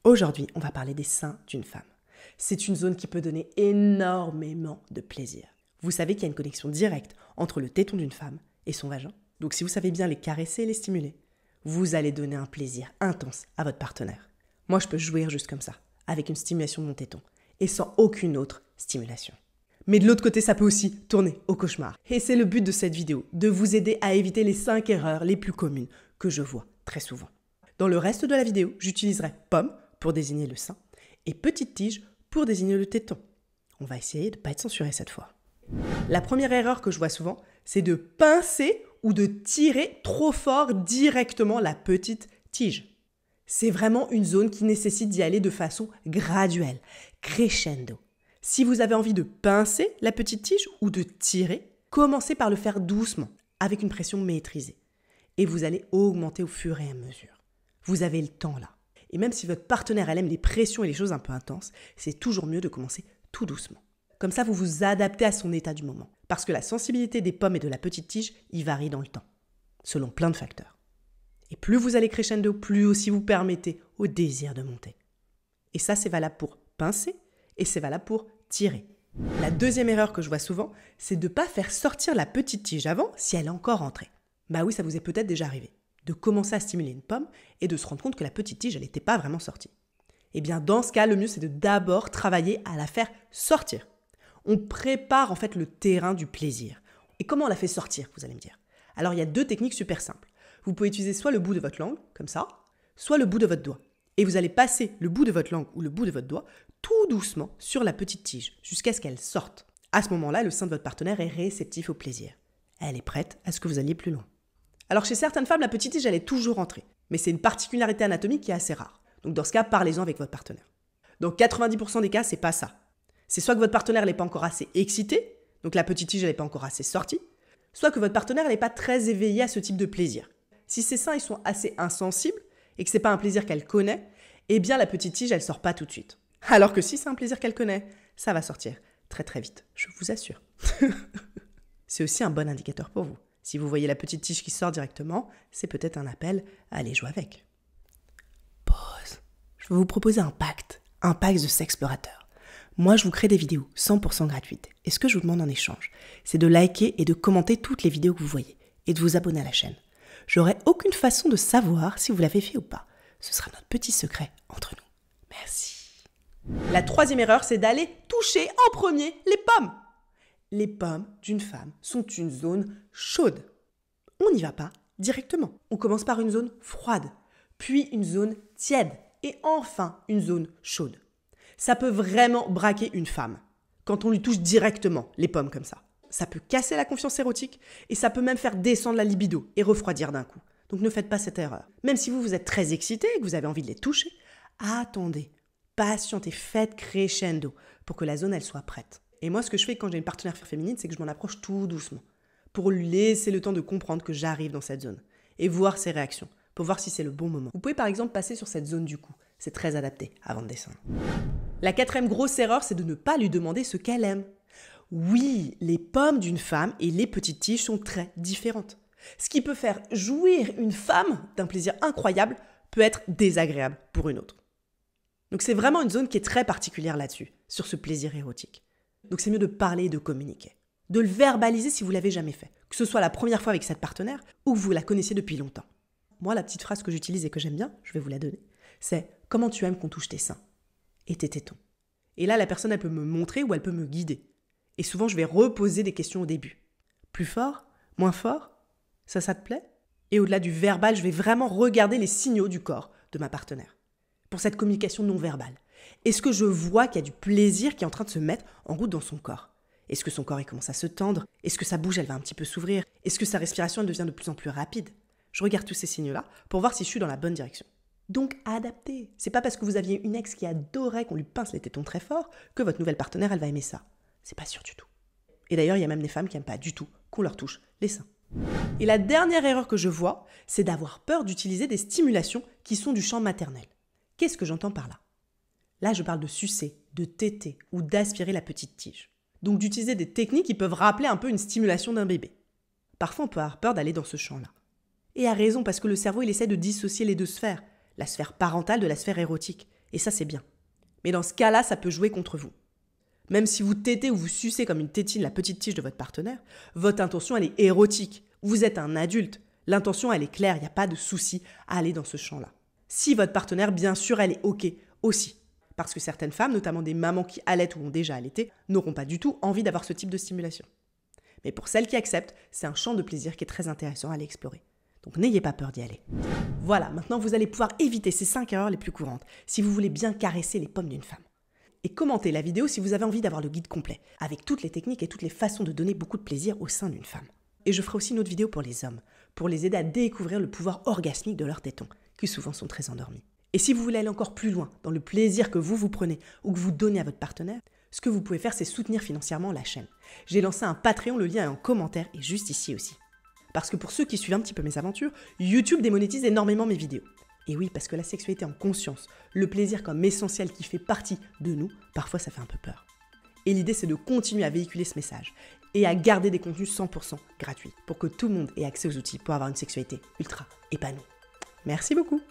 Aujourd'hui, on va parler des seins d'une femme. C'est une zone qui peut donner énormément de plaisir. Vous savez qu'il y a une connexion directe entre le téton d'une femme et son vagin. Donc si vous savez bien les caresser et les stimuler, vous allez donner un plaisir intense à votre partenaire. Moi, je peux jouir juste comme ça, avec une stimulation de mon téton, et sans aucune autre stimulation. Mais de l'autre côté, ça peut aussi tourner au cauchemar. Et c'est le but de cette vidéo, de vous aider à éviter les 5 erreurs les plus communes que je vois très souvent. Dans le reste de la vidéo, j'utiliserai pomme pour désigner le sein et petite tige pour désigner le téton. On va essayer de ne pas être censuré cette fois. La première erreur que je vois souvent, c'est de pincer ou de tirer trop fort directement la petite tige. C'est vraiment une zone qui nécessite d'y aller de façon graduelle, crescendo. Si vous avez envie de pincer la petite tige ou de tirer, commencez par le faire doucement, avec une pression maîtrisée. Et vous allez augmenter au fur et à mesure. Vous avez le temps là. Et même si votre partenaire aime les pressions et les choses un peu intenses, c'est toujours mieux de commencer tout doucement. Comme ça, vous vous adaptez à son état du moment. Parce que la sensibilité des pommes et de la petite tige, il varie dans le temps, selon plein de facteurs. Et plus vous allez crescendo, plus aussi vous permettez au désir de monter. Et ça, c'est valable pour pincer et c'est valable pour tirer. La deuxième erreur que je vois souvent, c'est de ne pas faire sortir la petite tige avant si elle est encore rentrée. Bah oui, ça vous est peut-être déjà arrivé, de commencer à stimuler une pomme et de se rendre compte que la petite tige, elle n'était pas vraiment sortie. Eh bien, dans ce cas, le mieux, c'est de d'abord travailler à la faire sortir. On prépare en fait le terrain du plaisir. Et comment on la fait sortir, vous allez me dire? Alors, il y a 2 techniques super simples. Vous pouvez utiliser soit le bout de votre langue, comme ça, soit le bout de votre doigt. Et vous allez passer le bout de votre langue ou le bout de votre doigt tout doucement sur la petite tige, jusqu'à ce qu'elle sorte. À ce moment-là, le sein de votre partenaire est réceptif au plaisir. Elle est prête à ce que vous alliez plus loin. Alors, chez certaines femmes, la petite tige, elle est toujours rentrée. Mais c'est une particularité anatomique qui est assez rare. Donc, dans ce cas, parlez-en avec votre partenaire. Dans 90% des cas, c'est pas ça. C'est soit que votre partenaire n'est pas encore assez excité, donc la petite tige n'est pas encore assez sortie, soit que votre partenaire n'est pas très éveillé à ce type de plaisir. Si ses seins ils sont assez insensibles et que c'est pas un plaisir qu'elle connaît, eh bien la petite tige elle sort pas tout de suite. Alors que si c'est un plaisir qu'elle connaît, ça va sortir très très vite, je vous assure. C'est aussi un bon indicateur pour vous. Si vous voyez la petite tige qui sort directement, c'est peut-être un appel à aller jouer avec. Pause. Je vais vous proposer un pacte de sexplorateur. Moi, je vous crée des vidéos 100% gratuites. Et ce que je vous demande en échange, c'est de liker et de commenter toutes les vidéos que vous voyez et de vous abonner à la chaîne. J'aurai aucune façon de savoir si vous l'avez fait ou pas. Ce sera notre petit secret entre nous. Merci. La troisième erreur, c'est d'aller toucher en premier les pommes. Les pommes d'une femme sont une zone chaude. On n'y va pas directement. On commence par une zone froide, puis une zone tiède et enfin une zone chaude. Ça peut vraiment braquer une femme quand on lui touche directement les pommes comme ça. Ça peut casser la confiance érotique et ça peut même faire descendre la libido et refroidir d'un coup. Donc ne faites pas cette erreur. Même si vous êtes très excité et que vous avez envie de les toucher, attendez, patientez, faites crescendo pour que la zone elle soit prête. Et moi ce que je fais quand j'ai une partenaire féminine, c'est que je m'en approche tout doucement pour lui laisser le temps de comprendre que j'arrive dans cette zone et voir ses réactions pour voir si c'est le bon moment. Vous pouvez par exemple passer sur cette zone du cou. C'est très adapté avant de descendre. La 4e grosse erreur, c'est de ne pas lui demander ce qu'elle aime. Oui, les pommes d'une femme et les petites tiges sont très différentes. Ce qui peut faire jouir une femme d'un plaisir incroyable peut être désagréable pour une autre. Donc c'est vraiment une zone qui est très particulière là-dessus, sur ce plaisir érotique. Donc c'est mieux de parler et de communiquer. De le verbaliser si vous ne l'avez jamais fait. Que ce soit la première fois avec cette partenaire ou que vous la connaissiez depuis longtemps. Moi, la petite phrase que j'utilise et que j'aime bien, je vais vous la donner, c'est « Comment tu aimes qu'on touche tes seins et tes tétons ?» Et là, la personne, elle peut me montrer ou elle peut me guider. Et souvent, je vais reposer des questions au début. Plus fort? Moins fort? Ça te plaît? Et au-delà du verbal, je vais vraiment regarder les signaux du corps de ma partenaire. Pour cette communication non verbale. Est-ce que je vois qu'il y a du plaisir qui est en train de se mettre en route dans son corps? Est-ce que son corps il commence à se tendre? Est-ce que sa bouche, elle va un petit peu s'ouvrir? Est-ce que sa respiration, elle devient de plus en plus rapide? Je regarde tous ces signaux-là pour voir si je suis dans la bonne direction. Donc, adaptez. C'est pas parce que vous aviez une ex qui adorait qu'on lui pince les tétons très fort que votre nouvelle partenaire, elle va aimer ça. C'est pas sûr du tout. Et d'ailleurs, il y a même des femmes qui n'aiment pas du tout qu'on leur touche les seins. Et la dernière erreur que je vois, c'est d'avoir peur d'utiliser des stimulations qui sont du champ maternel. Qu'est-ce que j'entends par là? Là, je parle de sucer, de téter ou d'aspirer la petite tige. Donc d'utiliser des techniques qui peuvent rappeler un peu une stimulation d'un bébé. Parfois, on peut avoir peur d'aller dans ce champ-là. Et à raison, parce que le cerveau, il essaie de dissocier les deux sphères, la sphère parentale de la sphère érotique. Et ça, c'est bien. Mais dans ce cas-là, ça peut jouer contre vous. Même si vous tétez ou vous sucez comme une tétine la petite tige de votre partenaire, votre intention, elle est érotique. Vous êtes un adulte. L'intention, elle est claire, il n'y a pas de souci à aller dans ce champ-là. Si votre partenaire, bien sûr, elle est OK aussi. Parce que certaines femmes, notamment des mamans qui allaitent ou ont déjà allaité, n'auront pas du tout envie d'avoir ce type de stimulation. Mais pour celles qui acceptent, c'est un champ de plaisir qui est très intéressant à aller explorer. Donc n'ayez pas peur d'y aller. Voilà, maintenant vous allez pouvoir éviter ces 5 erreurs les plus courantes si vous voulez bien caresser les pommes d'une femme. Et commentez la vidéo si vous avez envie d'avoir le guide complet, avec toutes les techniques et toutes les façons de donner beaucoup de plaisir au sein d'une femme. Et je ferai aussi une autre vidéo pour les hommes, pour les aider à découvrir le pouvoir orgasmique de leurs tétons, qui souvent sont très endormis. Et si vous voulez aller encore plus loin dans le plaisir que vous prenez ou que vous donnez à votre partenaire, ce que vous pouvez faire, c'est soutenir financièrement la chaîne. J'ai lancé un Patreon, le lien est en commentaire et juste ici aussi. Parce que pour ceux qui suivent un petit peu mes aventures, YouTube démonétise énormément mes vidéos. Et oui, parce que la sexualité en conscience, le plaisir comme essentiel qui fait partie de nous, parfois ça fait un peu peur. Et l'idée, c'est de continuer à véhiculer ce message et à garder des contenus 100% gratuits pour que tout le monde ait accès aux outils pour avoir une sexualité ultra épanouie. Merci beaucoup.